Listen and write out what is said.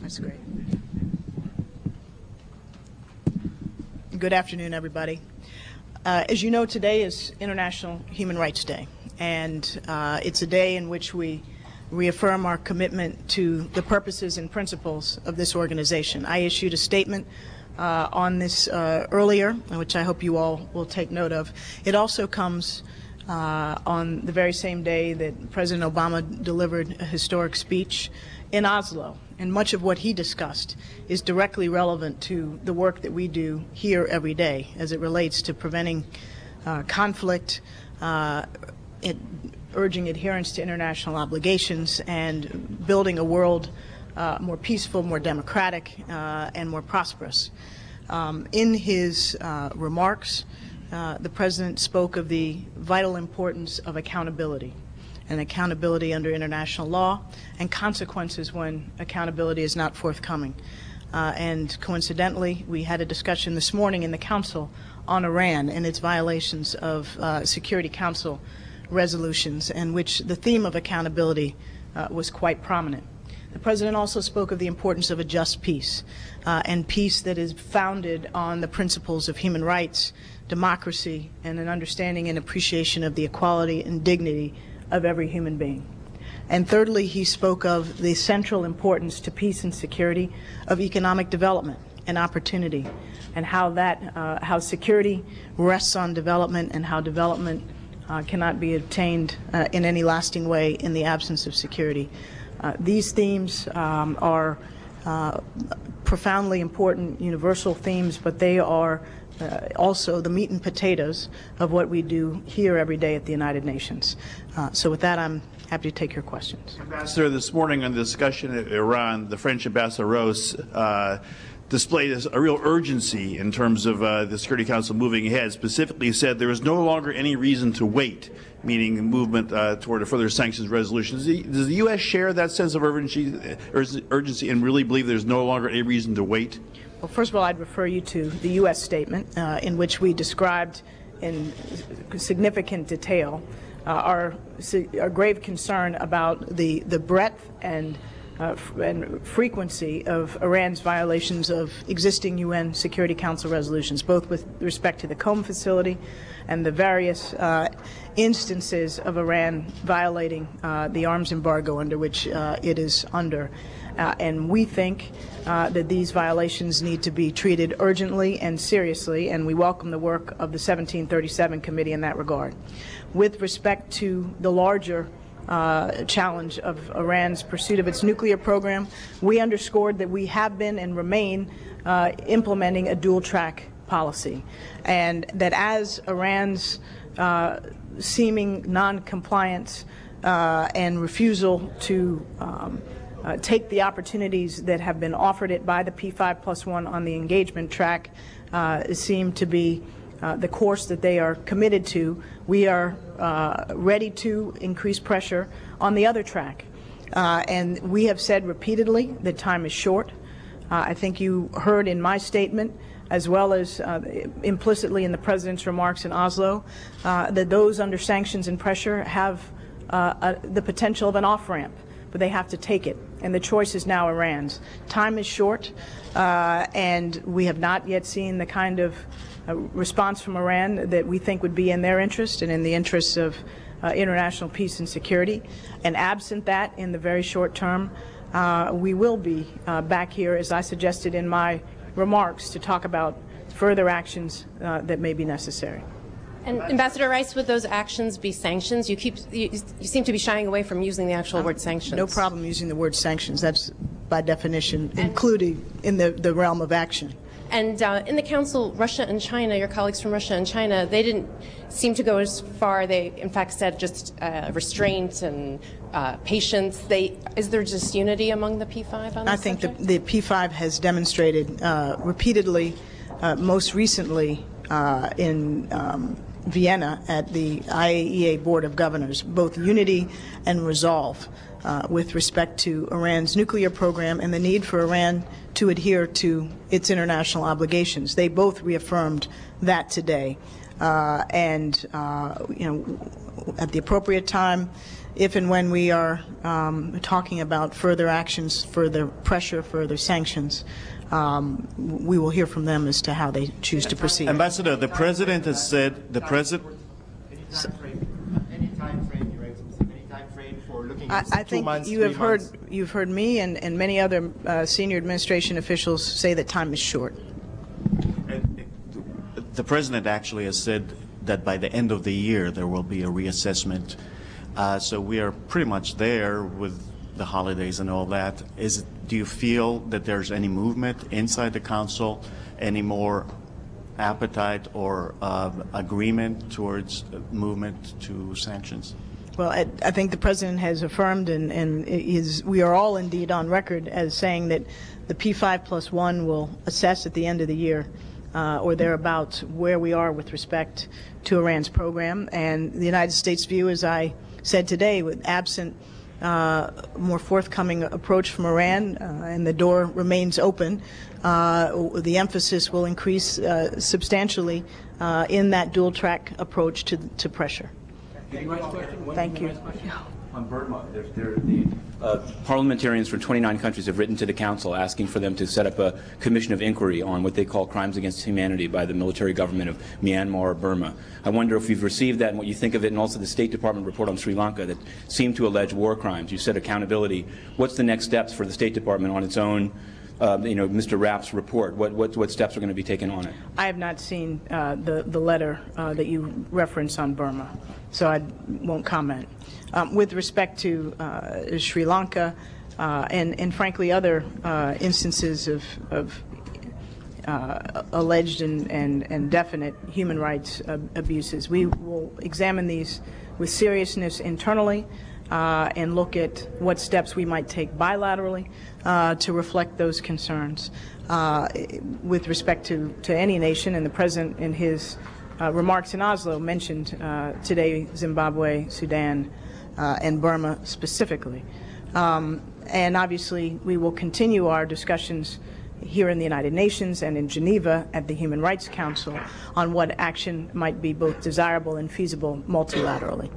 That's great. Good afternoon, everybody. As you know, today is International Human Rights Day, and it's a day in which we reaffirm our commitment to the purposes and principles of this organization. I issued a statement on this earlier, which I hope you all will take note of. It also comes on the very same day that President Obama delivered a historic speech in Oslo, and much of what he discussed is directly relevant to the work that we do here every day as it relates to preventing conflict, urging adherence to international obligations, and building a world more peaceful, more democratic, and more prosperous. In his remarks, the President spoke of the vital importance of accountability, and accountability under international law, and consequences when accountability is not forthcoming. And coincidentally, we had a discussion this morning in the Council on Iran and its violations of Security Council resolutions, in which the theme of accountability was quite prominent. The President also spoke of the importance of a just peace, and peace that is founded on the principles of human rights, democracy, and an understanding and appreciation of the equality and dignity of every human being. And thirdly, he spoke of the central importance to peace and security of economic development and opportunity, and how how security rests on development, and how development cannot be obtained in any lasting way in the absence of security. These themes are profoundly important, universal themes, but they are also the meat and potatoes of what we do here every day at the United Nations. So with that, I'm happy to take your questions. Ambassador, this morning on the discussion of Iran, the French Ambassador Rose displayed a real urgency in terms of the Security Council moving ahead, specifically said there is no longer any reason to wait, meaning the movement toward a further sanctions resolution. Does the U.S. share that sense of urgency and really believe there's no longer any reason to wait? Well, first of all, I'd refer you to the U.S. statement in which we described in significant detail our grave concern about the breadth and frequency of Iran's violations of existing UN Security Council resolutions, both with respect to the Qom facility and the various instances of Iran violating the arms embargo under which it is under. And we think that these violations need to be treated urgently and seriously, and we welcome the work of the 1737 Committee in that regard. With respect to the larger challenge of Iran's pursuit of its nuclear program, we underscored that we have been and remain implementing a dual-track policy, and that as Iran's seeming non-compliance and refusal to take the opportunities that have been offered it by the P5+1 on the engagement track seem to be the course that they are committed to, we are ready to increase pressure on the other track. And we have said repeatedly that time is short. I think you heard in my statement, as well as implicitly in the President's remarks in Oslo, that those under sanctions and pressure have the potential of an off-ramp, but they have to take it. And the choice is now Iran's. Time is short, and we have not yet seen the kind of response from Iran that we think would be in their interest and in the interests of international peace and security. And absent that, in the very short term, we will be back here, as I suggested in my remarks, to talk about further actions that may be necessary. And Ambassador Rice, would those actions be sanctions? You seem to be shying away from using the actual word sanctions. No problem using the word sanctions. That's by definition included in the realm of action. And in the Council, Russia and China, your colleagues from Russia and China, they didn't seem to go as far. They, in fact, said just restraint and patience. Is there just unity among the P5 on this I think subject? the P5 has demonstrated repeatedly, most recently in Vienna at the IAEA Board of Governors, both unity and resolve with respect to Iran's nuclear program and the need for Iran to adhere to its international obligations. They both reaffirmed that today. and at the appropriate time, if and when we are talking about further actions, further pressure, further sanctions, we will hear from them as to how they choose to proceed. Ambassador, the President has said, the President... Any time frame, your Excellency, any time frame for looking at I 2 think months, you 3 have months? you've heard me and many other senior administration officials say that time is short. The President actually has said that by the end of the year there will be a reassessment. So we are pretty much there with the holidays and all that. Do you feel that there's any movement inside the Council, any more appetite or agreement towards movement to sanctions? Well, I think the President has affirmed, and we are all indeed on record as saying that the P5+1 will assess at the end of the year or thereabouts where we are with respect to Iran's program. And the United States view, as I said today, with absent more forthcoming approach from Iran, and the door remains open, the emphasis will increase substantially in that dual-track approach to pressure. Thank you. On Burma, the parliamentarians from 29 countries have written to the Council asking for them to set up a commission of inquiry on what they call crimes against humanity by the military government of Myanmar or Burma. I wonder if you've received that and what you think of it, and also the State Department report on Sri Lanka that seemed to allege war crimes. You said accountability. What's the next steps for the State Department on its own? Mr. Rapp's report. What steps are going to be taken on it? I have not seen the letter that you reference on Burma, so I won't comment. With respect to Sri Lanka and frankly other instances of alleged and definite human rights abuses, we will examine these with seriousness internally and look at what steps we might take bilaterally to reflect those concerns with respect to any nation. And the President, in his remarks in Oslo, mentioned today Zimbabwe, Sudan, and Burma specifically. And obviously, we will continue our discussions here in the United Nations and in Geneva at the Human Rights Council on what action might be both desirable and feasible multilaterally.